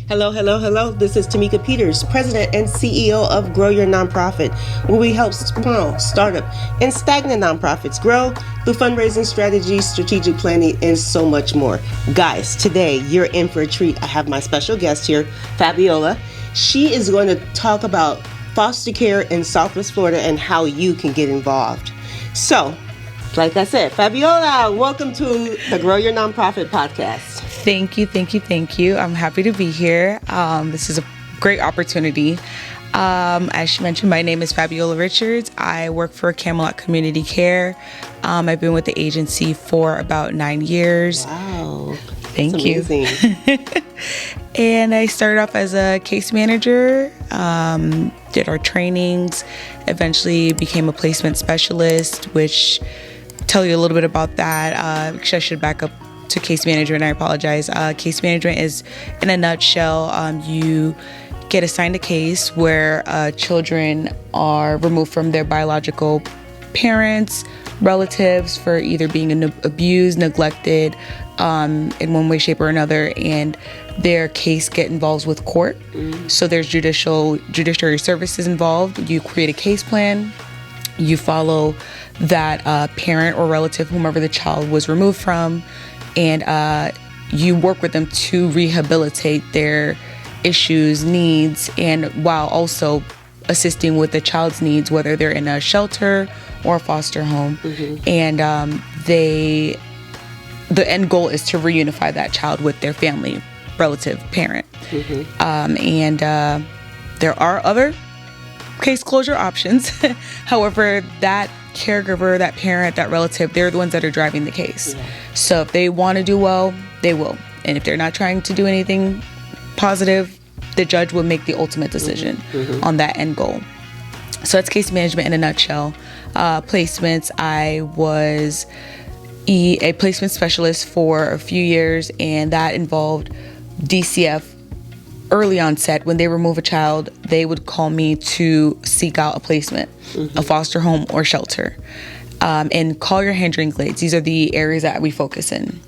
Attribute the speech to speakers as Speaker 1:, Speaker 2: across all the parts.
Speaker 1: Hello, hello, hello. This is Tamika Peters, President and CEO of Grow Your Nonprofit, where we help small, startup, and stagnant nonprofits grow through fundraising strategies, strategic planning, and so much more. Guys, today you're in for a treat. I have my special guest here, Fabiola. She is going to talk about foster care in Southwest Florida and how you can get involved. So, like I said, Fabiola, welcome to the Grow Your Nonprofit podcast.
Speaker 2: Thank you. I'm happy to be here. This is a great opportunity. As she mentioned, my name is Fabiola Richards. I work for Camelot Community Care. I've been with the agency for about 9 years.
Speaker 1: Wow.
Speaker 2: Thank you.
Speaker 1: Amazing.
Speaker 2: And I started off as a case manager, did our trainings, eventually became a placement specialist, which tell you a little bit about that. Actually, I should back up to case management. I apologize. Case management is, in a nutshell, you get assigned a case where children are removed from their biological parents, relatives for either being abused, neglected in one way, shape, or another, and their case get involved with court. So there's judiciary services involved. You create a case plan. You follow that parent or relative, whomever the child was removed from, and you work with them to rehabilitate their issues, needs, and while also assisting with the child's needs, whether they're in a shelter or a foster home. And the end goal is to reunify that child with their family, relative, parent. And there are other case closure options. However, that caregiver, that parent, that relative, they're the ones that are driving the case. So if they want to do well, they will. And if they're not trying to do anything positive, the judge will make the ultimate decision on that end goal. So that's case management in a nutshell. Placements, I was a placement specialist for a few years, and that involved DCF. Early onset, when they remove a child, they would call me to seek out a placement, a foster home or shelter. And Collier, Hendry, and Glades, these are the areas that we focus in.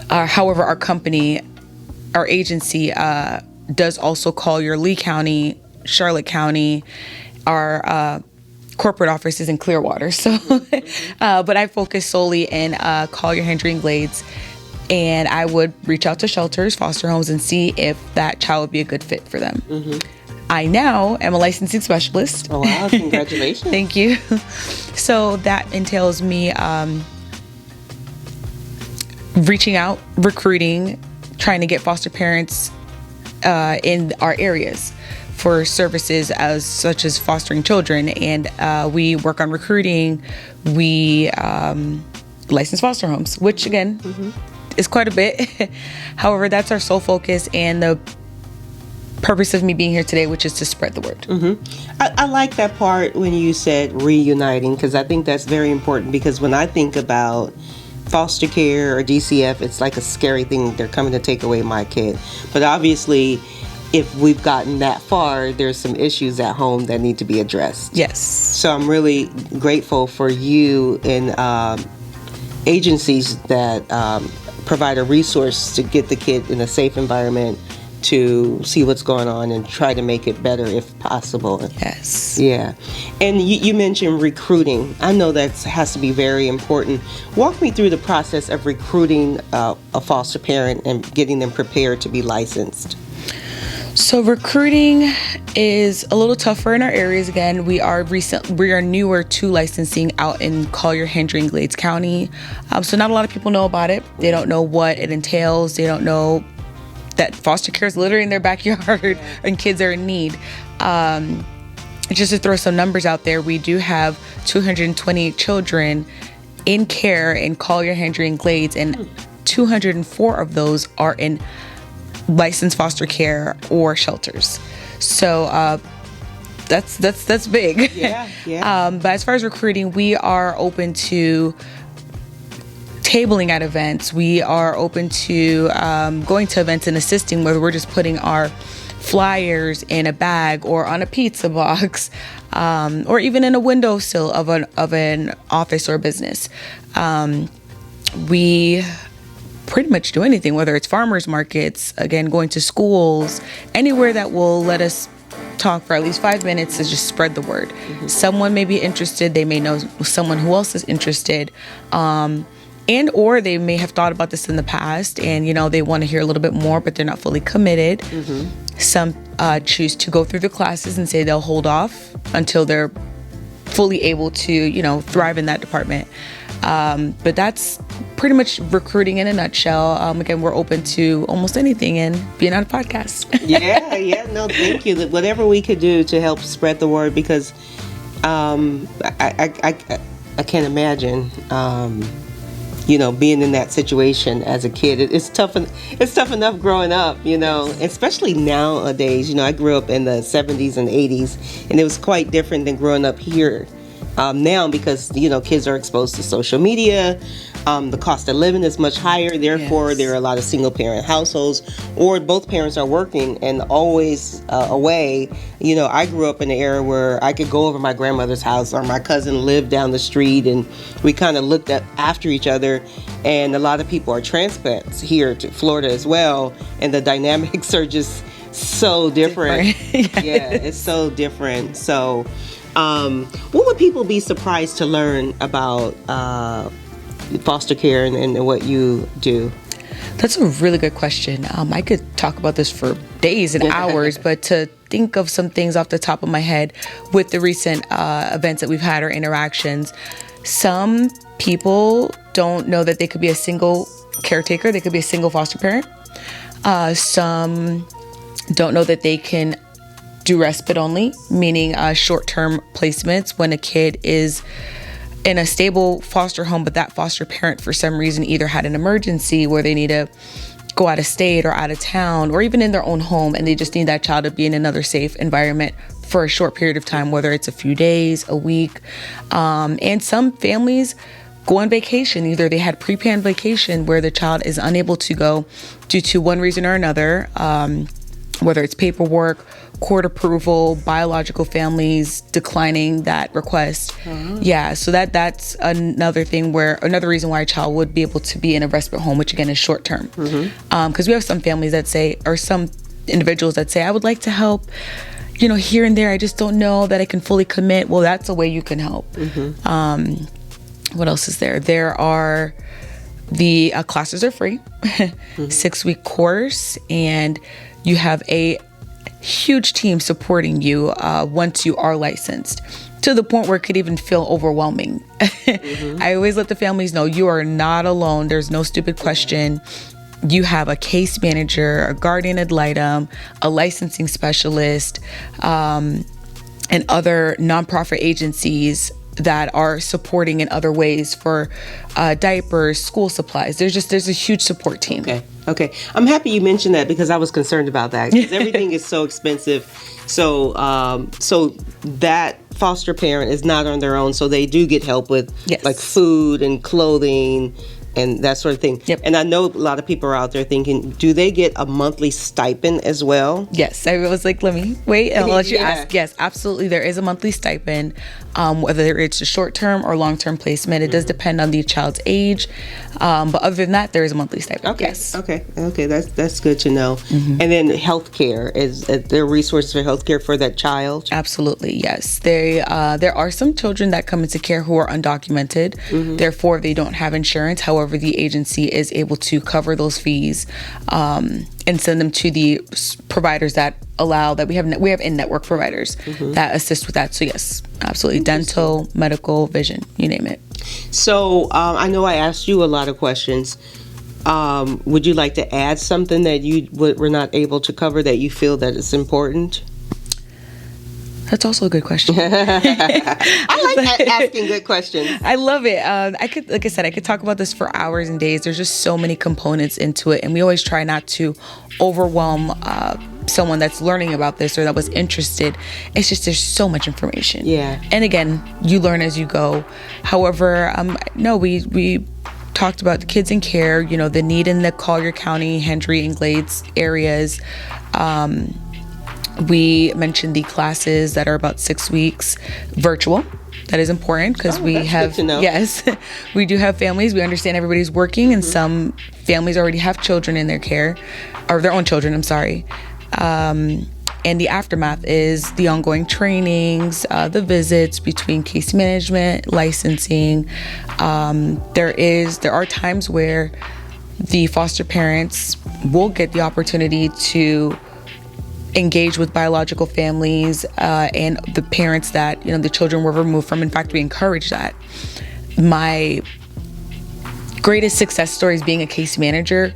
Speaker 2: However, our company, our agency, does also Collier, Lee County, Charlotte County. Our corporate office is in Clearwater. So, but I focus solely in Collier, Hendry, and Glades. And I would reach out to shelters, foster homes, and see if that child would be a good fit for them. I now am a licensing specialist.
Speaker 1: Oh, wow. Congratulations.
Speaker 2: Thank you. So that entails me reaching out, recruiting, trying to get foster parents in our areas for services such as fostering children. And we work on recruiting. We license foster homes, which again, is quite a bit. However, that's our sole focus and the purpose of me being here today, which is to spread the word.
Speaker 1: I like that part when you said reuniting, because I think that's very important, because when I think about foster care or DCF, it's like a scary thing. They're coming to take away my kid. But obviously, if we've gotten that far, there's some issues at home that need to be addressed.
Speaker 2: Yes.
Speaker 1: So I'm really grateful for you and agencies that provide a resource to get the kid in a safe environment to see what's going on and try to make it better if possible.
Speaker 2: Yes.
Speaker 1: Yeah. And you mentioned recruiting. I know that has to be very important. Walk me through the process of recruiting a foster parent and getting them prepared to be licensed.
Speaker 2: So recruiting is a little tougher in our areas. Again, we are newer to licensing out in Collier, Hendry, and Glades County. So not a lot of people know about it. They don't know what it entails. They don't know that foster care is literally in their backyard and kids are in need. Just to throw some numbers out there, we do have 228 children in care in Collier, Hendry, and Glades, and 204 of those are in licensed foster care or shelters. So that's big.
Speaker 1: Yeah.
Speaker 2: But as far as recruiting, we are open to tabling at events. We are open to going to events and assisting, whether we're just putting our flyers in a bag or on a pizza box, or even in a windowsill of an office or business. We pretty much do anything, whether it's farmers markets, again, going to schools, anywhere that will let us talk for at least 5 minutes to just spread the word. Someone may be interested, they may know someone who else is interested, and or they may have thought about this in the past and, they want to hear a little bit more, but they're not fully committed. Some choose to go through the classes and say they'll hold off until they're fully able to, thrive in that department. But that's pretty much recruiting in a nutshell. Again, we're open to almost anything and being on a podcast.
Speaker 1: No, thank you. Whatever we could do to help spread the word, because I can't imagine, being in that situation as a kid. It's tough enough growing up, especially nowadays. I grew up in the 70s and 80s, and it was quite different than growing up here. Now, because kids are exposed to social media, the cost of living is much higher. Therefore, there are a lot of single parent households, or both parents are working and always away. I grew up in an era where I could go over my grandmother's house, or my cousin lived down the street, and we kind of looked after each other. And a lot of people are transplants here to Florida as well, and the dynamics are just so different. Yeah, it's so different. So what would people be surprised to learn about foster care and what you do?
Speaker 2: That's a really good question. I could talk about this for days and hours, but to think of some things off the top of my head with the recent events that we've had or interactions, some people don't know that they could be a single caretaker. They could be a single foster parent. Some don't know that they can do respite only, meaning short-term placements when a kid is in a stable foster home, but that foster parent for some reason either had an emergency where they need to go out of state or out of town, or even in their own home, and they just need that child to be in another safe environment for a short period of time, whether it's a few days, a week. And some families go on vacation. Either they had pre-planned vacation where the child is unable to go due to one reason or another, whether it's paperwork, court approval, biological families declining that request. So that's another thing another reason why a child would be able to be in a respite home, which again is short term. Because we have some families that say, or some individuals that say, I would like to help, here and there. I just don't know that I can fully commit. Well, that's a way you can help. What else is there? There are the classes are free, 6-week course, and you have a huge team supporting you once you are licensed, to the point where it could even feel overwhelming. I always let the families know you are not alone. There's no stupid question. You have a case manager, a guardian ad litem, a licensing specialist, and other nonprofit agencies that are supporting in other ways for diapers, school supplies. There's a huge support team.
Speaker 1: Okay. I'm happy you mentioned that, because I was concerned about that, because everything is so expensive. So that foster parent is not on their own, so they do get help with like food and clothing and that sort of thing. And I know a lot of people are out there thinking, do they get a monthly stipend as well?
Speaker 2: Yes. I was like, let me wait and I'll let you ask. Yes, absolutely. There is a monthly stipend, whether it's a short-term or long-term placement. It does depend on the child's age. But other than that, there is a monthly stipend. Yes.
Speaker 1: Okay. That's good to know. And then healthcare, is there resources for healthcare for that child?
Speaker 2: Absolutely. Yes. There are some children that come into care who are undocumented. Therefore, they don't have insurance. However, the agency is able to cover those fees and send them to the providers that allow that. We have in-network providers that assist with that. So yes, absolutely. Dental, medical, vision, you name it.
Speaker 1: So I know I asked you a lot of questions. Would you like to add something that you were not able to cover that you feel that is important?
Speaker 2: That's also a good question.
Speaker 1: I like asking good questions.
Speaker 2: I love it. I could talk about this for hours and days. There's just so many components into it, and we always try not to overwhelm someone that's learning about this or that was interested. It's just there's so much information. And again, you learn as you go. However, we talked about the kids in care. The need in the Collier County, Hendry, and Glades areas. We mentioned the classes that are about 6 weeks virtual. That is important because we
Speaker 1: that's
Speaker 2: have,
Speaker 1: good to know.
Speaker 2: yes, we do have families. We understand everybody's working, and some families already have children in their care, or their own children, I'm sorry. And the aftermath is the ongoing trainings, the visits between case management, licensing. There are times where the foster parents will get the opportunity to engage with biological families and the parents that the children were removed from. In fact, we encourage that. My greatest success stories being a case manager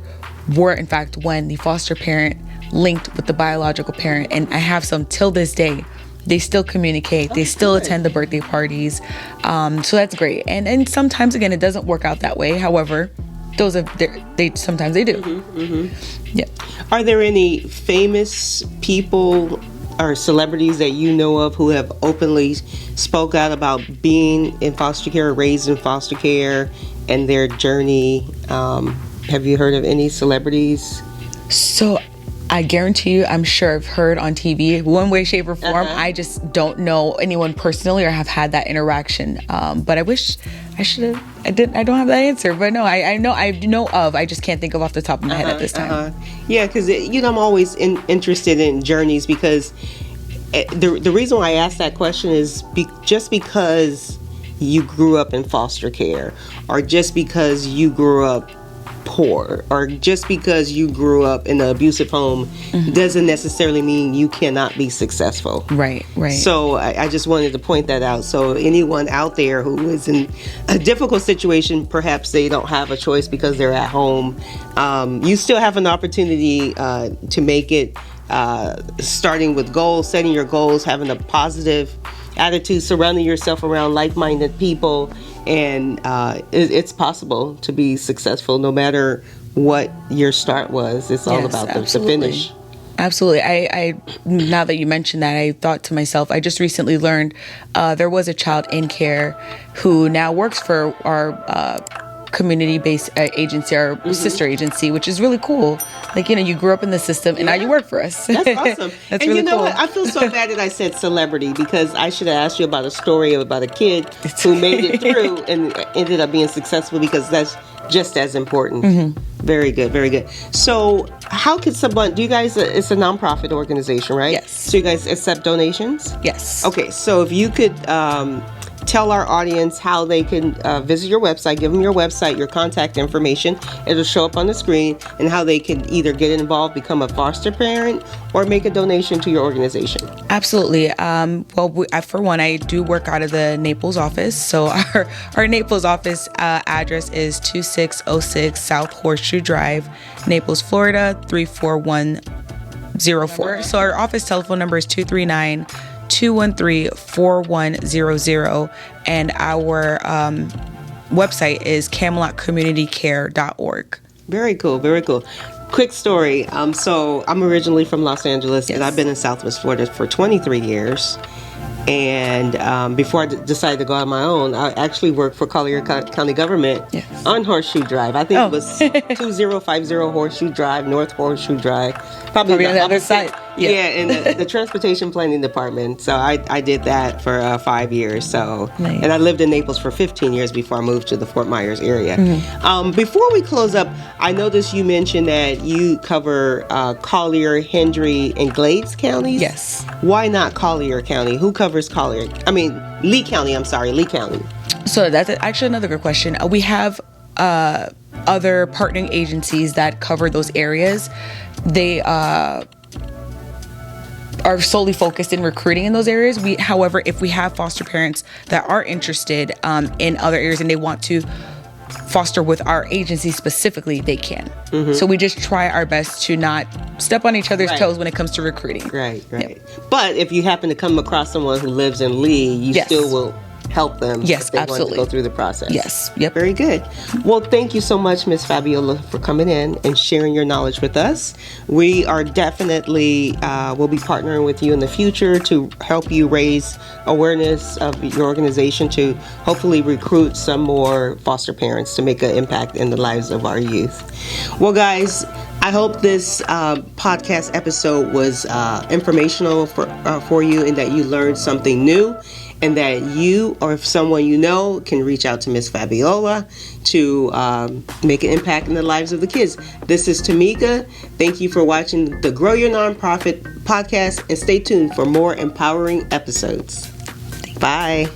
Speaker 2: were, in fact, when the foster parent linked with the biological parent, and I have some till this day. They still communicate. They still attend the birthday parties. So that's great. And sometimes, again, it doesn't work out that way. However, sometimes they do. Yeah.
Speaker 1: Are there any famous people or celebrities that you know of who have openly spoke out about being in foster care, raised in foster care, and their journey? Have you heard of any celebrities?
Speaker 2: So I guarantee you, I'm sure I've heard on TV, one way, shape, or form. I just don't know anyone personally or have had that interaction. But I wish I should have. I don't have that answer. But no, I know of. I just can't think of off the top of my head at this time.
Speaker 1: Yeah, because I'm always interested in journeys, because the reason why I asked that question is just because you grew up in foster care, or just because you grew up poor, or just because you grew up in an abusive home, doesn't necessarily mean you cannot be successful.
Speaker 2: Right.
Speaker 1: So I just wanted to point that out. So anyone out there who is in a difficult situation, perhaps they don't have a choice because they're at home, you still have an opportunity to make it, starting with goals, setting your goals, having a positive attitude, surrounding yourself around like-minded people, and it's possible to be successful no matter what your start was. It's all about the finish.
Speaker 2: Absolutely. I now that you mentioned that, I thought to myself, I just recently learned there was a child in care who now works for our community-based agency, our sister agency, which is really cool. Like, you grew up in the system and now you work for us.
Speaker 1: That's awesome.
Speaker 2: That's
Speaker 1: and
Speaker 2: really cool.
Speaker 1: What? I feel so bad that I said celebrity, because I should have asked you about a story about a kid who made it through and ended up being successful, because that's just as important. Very good, very good. So how could someone, do you guys, it's a nonprofit organization, right?
Speaker 2: Yes.
Speaker 1: So you guys accept donations?
Speaker 2: Yes.
Speaker 1: Okay, so if you could tell our audience how they can visit your website, give them your website, your contact information. It'll show up on the screen, and how they can either get involved, become a foster parent, or make a donation to your organization.
Speaker 2: Absolutely. For one, I do work out of the Naples office. So our Naples office address is 2606 South Horseshoe Drive, Naples, Florida, 34104. So our office telephone number is 213-4100, and our website is CamelotCommunityCare.org.
Speaker 1: Very cool, very cool. Quick story. So I'm originally from Los Angeles, and I've been in Southwest Florida for 23 years. And before I decided to go on my own, I actually worked for Collier County government on Horseshoe Drive. I think it was 2050 Horseshoe Drive, North Horseshoe Drive. Probably
Speaker 2: on the other side.
Speaker 1: Yeah, in the transportation planning department. So I did that for 5 years. So,
Speaker 2: nice.
Speaker 1: And I lived in Naples for 15 years before I moved to the Fort Myers area. Before we close up, I noticed you mentioned that you cover Collier, Hendry, and Glades counties.
Speaker 2: Yes.
Speaker 1: Why not Collier County? Who covers Collier? I mean, Lee County. I'm sorry, Lee County.
Speaker 2: So that's actually another good question. We have other partnering agencies that cover those areas. They are solely focused in recruiting in those areas. However, if we have foster parents that are interested in other areas and they want to foster with our agency specifically, they can. So we just try our best to not step on each other's toes when it comes to recruiting.
Speaker 1: Right. But if you happen to come across someone who lives in Lee, you still will help them.
Speaker 2: Yes,
Speaker 1: if they
Speaker 2: absolutely.
Speaker 1: Want to go through the process.
Speaker 2: Yes. Yep.
Speaker 1: Very good. Well, thank you so much, Miss Fabiola, for coming in and sharing your knowledge with us. We are definitely will be partnering with you in the future to help you raise awareness of your organization, to hopefully recruit some more foster parents to make an impact in the lives of our youth. Well, guys, I hope this podcast episode was informational for you, and that you learned something new. and that you or someone you know can reach out to Miss Fabiola to make an impact in the lives of the kids. This is Tamika. Thank you for watching the Grow Your Nonprofit podcast, and stay tuned for more empowering episodes. Bye.